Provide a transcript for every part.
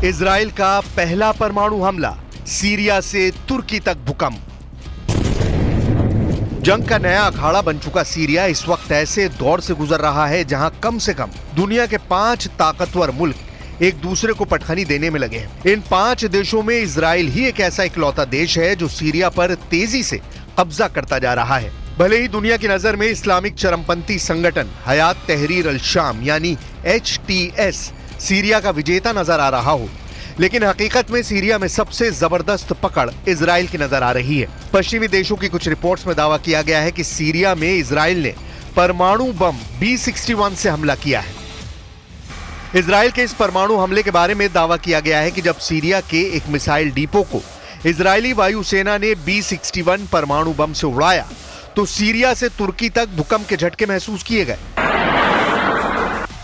Israel का पहला परमाणु हमला, सीरिया से तुर्की तक भूकंप। जंग का नया अखाड़ा बन चुका सीरिया इस वक्त ऐसे दौर से गुजर रहा है जहां कम से कम दुनिया के 5 ताकतवर मुल्क एक दूसरे को पटखनी देने में लगे हैं। इन 5 देशों में इजराइल ही एक ऐसा इकलौता देश है जो सीरिया पर तेजी से कब्जा करता जा रहा है। भले ही दुनिया की नजर में इस्लामिक चरमपंथी संगठन हयात तहरीर अल शाम यानी HTS सीरिया का विजेता नजर आ रहा हो, लेकिन हकीकत में सीरिया में सबसे जबरदस्त पकड़ इजराइल की नजर आ रही है। पश्चिमी देशों की कुछ रिपोर्ट्स में दावा किया गया है कि सीरिया में इजराइल ने परमाणु बम B-61 से हमला किया है। इजराइल के इस परमाणु हमले के बारे में दावा किया गया है कि जब सीरिया के एक मिसाइल डिपो को इजरायली वायुसेना ने B-61 परमाणु बम से उड़ाया तो सीरिया से तुर्की तक भूकंप के झटके महसूस किए गए।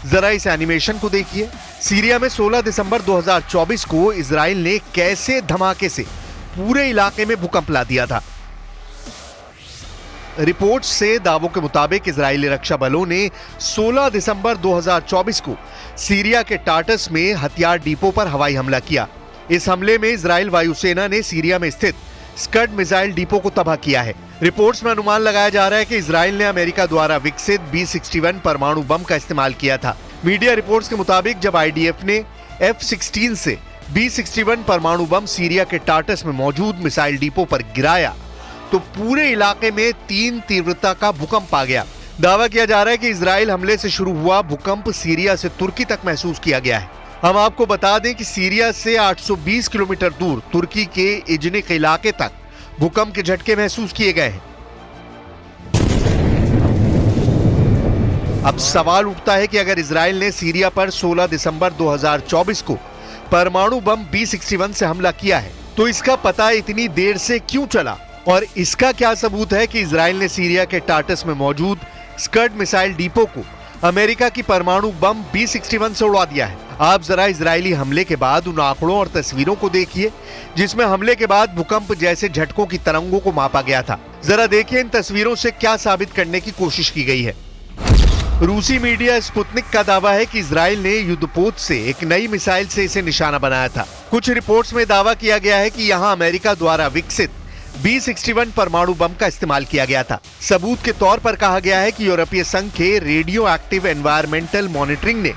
जरा इस एनिमेशन को देखिए। सीरिया में 16 दिसंबर 2024 को इजराइल ने कैसे धमाके से पूरे इलाके में भूकंप ला दिया था। रिपोर्ट्स से दावों के मुताबिक इजरायली रक्षा बलों ने 16 दिसंबर 2024 को सीरिया के टाटस में हथियार डिपो पर हवाई हमला किया। इस हमले में इजराइल वायुसेना ने सीरिया में स्थित स्कड मिसाइल डिपो को तबाह किया है। रिपोर्ट्स में अनुमान लगाया जा रहा है कि इजराइल ने अमेरिका द्वारा विकसित B-61 परमाणु बम का इस्तेमाल किया था। मीडिया रिपोर्ट्स के मुताबिक जब IDF ने F-16 से B-61 परमाणु बम सीरिया के टाटस में मौजूद मिसाइल डिपो पर गिराया तो पूरे इलाके में 3 तीव्रता का भूकंप आ गया। दावा किया जा रहा है कि इजराइल हमले से शुरू हुआ भूकंप सीरिया से तुर्की तक महसूस किया गया है। हम आपको बता दें कि सीरिया से 820 किलोमीटर दूर तुर्की के इजनिक इलाके तक भूकंप के झटके महसूस किए गए हैं। अब सवाल उठता है कि अगर इजराइल ने सीरिया पर 16 दिसंबर 2024 को परमाणु बम B-61 से हमला किया है तो इसका पता इतनी देर से क्यों चला, और इसका क्या सबूत है कि इजराइल ने सीरिया के टाटस में मौजूद स्कड मिसाइल डिपो को अमेरिका की परमाणु बम B-61 से उड़ा दिया है। आप जरा इजरायली हमले के बाद उन आंकड़ों और तस्वीरों को देखिए जिसमें हमले के बाद भूकंप जैसे झटकों की तरंगों को मापा गया था। जरा देखिए इन तस्वीरों से क्या साबित करने की कोशिश की गई है। रूसी मीडिया स्पुतनिक का दावा है कि इजराइल ने युद्धपोत से एक नई मिसाइल से इसे निशाना बनाया था। कुछ रिपोर्ट्स में दावा किया गया है कि यहाँ अमेरिका द्वारा विकसित B-61 परमाणु बम का इस्तेमाल किया गया था। सबूत के तौर पर कहा गया है कि यूरोपीय संघ के रेडियो एक्टिव एनवायरमेंटल मॉनिटरिंग ने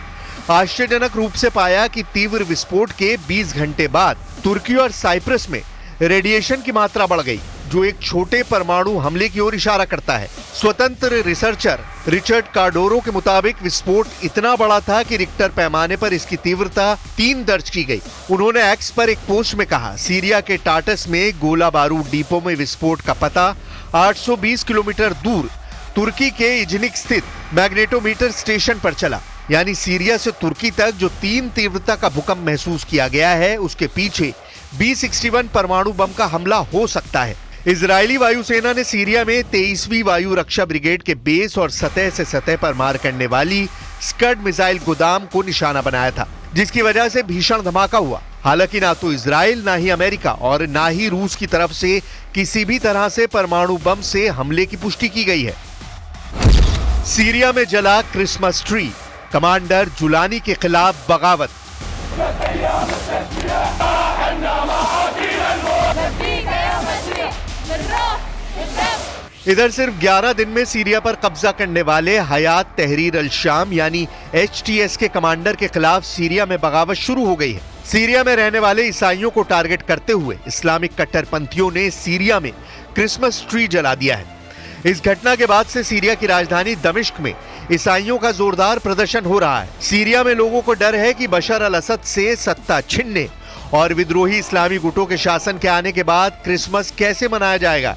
आश्चर्यजनक रूप से पाया कि तीव्र विस्फोट के 20 घंटे बाद तुर्की और साइप्रस में रेडिएशन की मात्रा बढ़ गई, जो एक छोटे परमाणु हमले की ओर इशारा करता है। स्वतंत्र रिसर्चर रिचर्ड कार्डोरो के मुताबिक विस्फोट इतना बड़ा था कि रिक्टर पैमाने पर इसकी तीव्रता 3 दर्ज की गई। उन्होंने एक्स पर एक पोस्ट में कहा, सीरिया के टाटस में गोला बारूद डिपो में विस्फोट का पता 820 किलोमीटर दूर तुर्की के इजनिक स्थित मैग्नेटोमीटर स्टेशन पर चला। यानी सीरिया से तुर्की तक जो 3 तीव्रता का भूकंप महसूस किया गया है उसके पीछे B-61 परमाणु बम का हमला हो सकता है। इजरायली वायुसेना ने सीरिया में 23वीं वायु रक्षा ब्रिगेड के बेस और सतह से सतह पर मार करने वाली स्कड मिसाइल गोदाम को निशाना बनाया था, जिसकी वजह से भीषण धमाका हुआ। हालांकि ना तो इजराइल, ना ही अमेरिका और ना ही रूस की तरफ से किसी भी तरह से परमाणु बम से हमले की पुष्टि की गई है। सीरिया में जला क्रिसमस ट्री, कमांडर जुलानी के खिलाफ बगावत। इधर सिर्फ 11 दिन में सीरिया पर कब्जा करने वाले हयात तहरीर अल शाम यानी HTS के कमांडर के खिलाफ सीरिया में बगावत शुरू हो गई है। सीरिया में रहने वाले ईसाइयों को टारगेट करते हुए इस्लामिक कट्टरपंथियों ने सीरिया में क्रिसमस ट्री जला दिया है। इस घटना के बाद से सीरिया की राजधानी दमिश्क में ईसाइयों का जोरदार प्रदर्शन हो रहा है। सीरिया में लोगों को डर है कि बशर अल असद से सत्ता छीनने और विद्रोही इस्लामी गुटों के शासन के आने के बाद क्रिसमस कैसे मनाया जाएगा।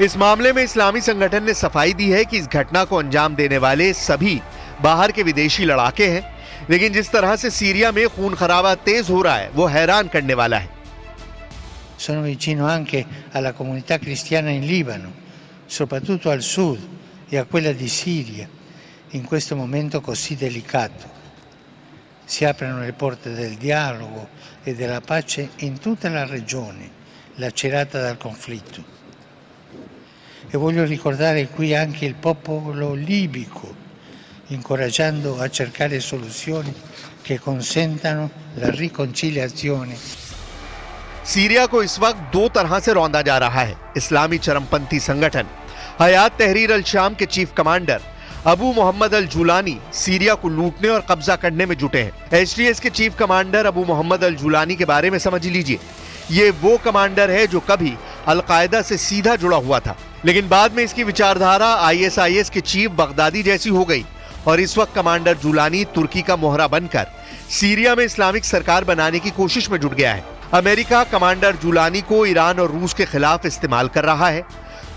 इस मामले में इस्लामी संगठन ने सफाई दी है कि इस घटना को अंजाम देने वाले सभी बाहर के विदेशी लड़ाके हैं, लेकिन जिस तरह से सीरिया में खून खराबा तेज हो रहा है वो हैरान करने वाला है। Sono vicino anche alla comunità cristiana in Libano, soprattutto al sud e a quella di Siria, in questo momento così delicato. Si aprono le porte del dialogo e della pace in tutta la regione, lacerata dal conflitto. E voglio ricordare qui anche il popolo libico, incoraggiando a cercare soluzioni che consentano la riconciliazione. Syria को इस वक्त दो तरह से रौंदा जा रहा है। इस्लामी चरमपंथी संगठन हयात तहरीर अल शाम के चीफ कमांडर अबू मोहम्मद अल जुलानी सीरिया को लूटने और कब्जा करने में जुटे हैं। एचटीएस के चीफ कमांडर अबू मोहम्मद अल जुलानी के बारे में समझ लीजिए। ये वो कमांडर है जो कभी अलकायदा से सीधा जुड़ा हुआ था, लेकिन बाद में इसकी विचारधारा आईएसआईएस के चीफ बगदादी जैसी हो गई और इस वक्त कमांडर जुलानी तुर्की का मोहरा बनकर सीरिया में इस्लामिक सरकार बनाने की कोशिश में जुट गया है। अमेरिका कमांडर जुलानी को ईरान और रूस के खिलाफ इस्तेमाल कर रहा है।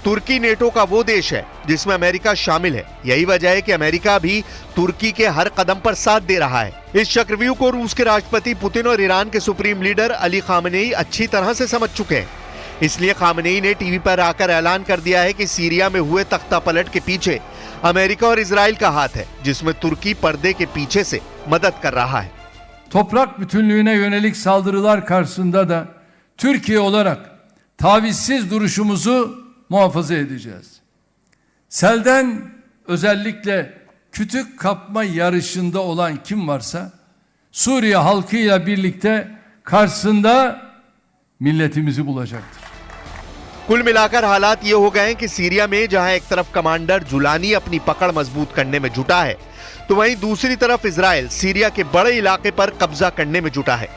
तुर्की नेटो का वो देश है जिसमें अमेरिका शामिल है। यही वजह है कि अमेरिका भी तुर्की के हर कदम पर साथ दे रहा है। इस चक्रव्यूह को रूस के राष्ट्रपति पुतिन और ईरान के सुप्रीम लीडर अली खामनेई अच्छी तरह से समझ चुके हैं। इसलिए खामनेई ने टीवी पर आकर ऐलान कर दिया है कि सीरिया में हुए तख्तापलट के पीछे अमेरिका और इजराइल का हाथ है, जिसमें तुर्की पर्दे के पीछे से मदद कर रहा है। Toprak bütünlüğüne yönelik saldırılar karşısında da Türkiye olarak tavizsiz duruşumuzu muhafaza edeceğiz. Selden özellikle kütük kapma yarışında olan kim varsa Suriye halkıyla birlikte karşısında milletimizi bulacaktır. कुल मिलाकर हालात ये हो गए हैं कि सीरिया में जहां एक तरफ कमांडर जुलानी अपनी पकड़ मजबूत करने में जुटा है, तो वहीं दूसरी तरफ इजराइल सीरिया के बड़े इलाके पर कब्जा करने में जुटा है।